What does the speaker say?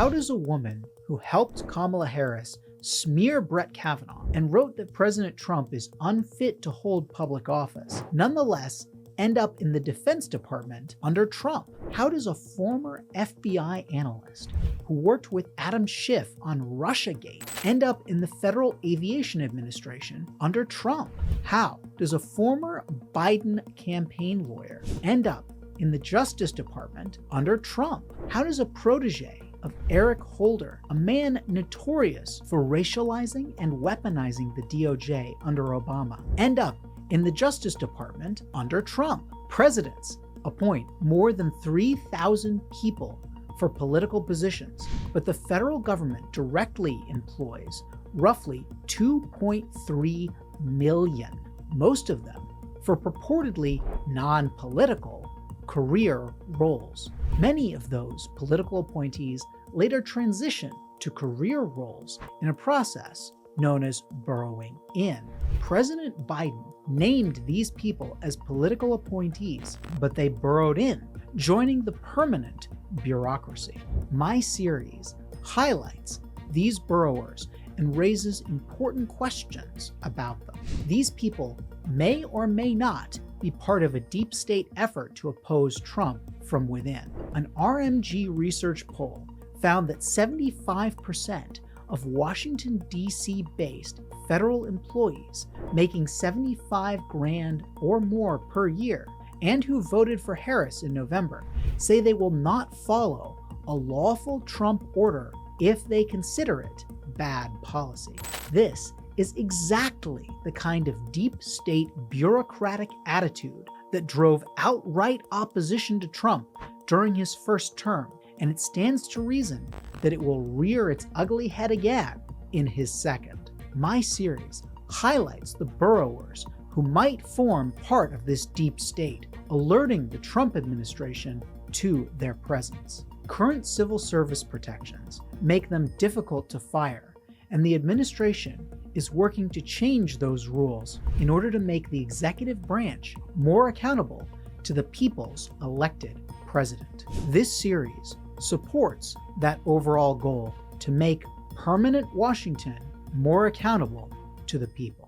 How does a woman who helped Kamala Harris smear Brett Kavanaugh and wrote that President Trump is unfit to hold public office, nonetheless end up in the Defense Department under Trump? How does a former FBI analyst who worked with Adam Schiff on Russiagate end up in the Federal Aviation Administration under Trump? How does a former Biden campaign lawyer end up in the Justice Department under Trump? How does a protege of Eric Holder, a man notorious for racializing and weaponizing the DOJ under Obama, end up in the Justice Department under Trump? Presidents appoint more than 3,000 people for political positions, but the federal government directly employs roughly 2.3 million, most of them for purportedly non-political career roles. Many of those political appointees later transition to career roles in a process known as burrowing in. President Biden named these people as political appointees, but they burrowed in, joining the permanent bureaucracy. My series highlights these burrowers and raises important questions about them. These people may or may not be part of a deep state effort to oppose Trump from within. An RMG research poll found that 75% of Washington, D.C. based federal employees making $75,000 or more per year and who voted for Harris in November say they will not follow a lawful Trump order if they consider it bad policy. This is exactly the kind of deep state bureaucratic attitude that drove outright opposition to Trump during his first term, and it stands to reason that it will rear its ugly head again in his second. My series highlights the burrowers who might form part of this deep state, alerting the Trump administration to their presence. Current civil service protections make them difficult to fire, and the administration is working to change those rules in order to make the executive branch more accountable to the people's elected president. This series supports that overall goal to make permanent Washington more accountable to the people.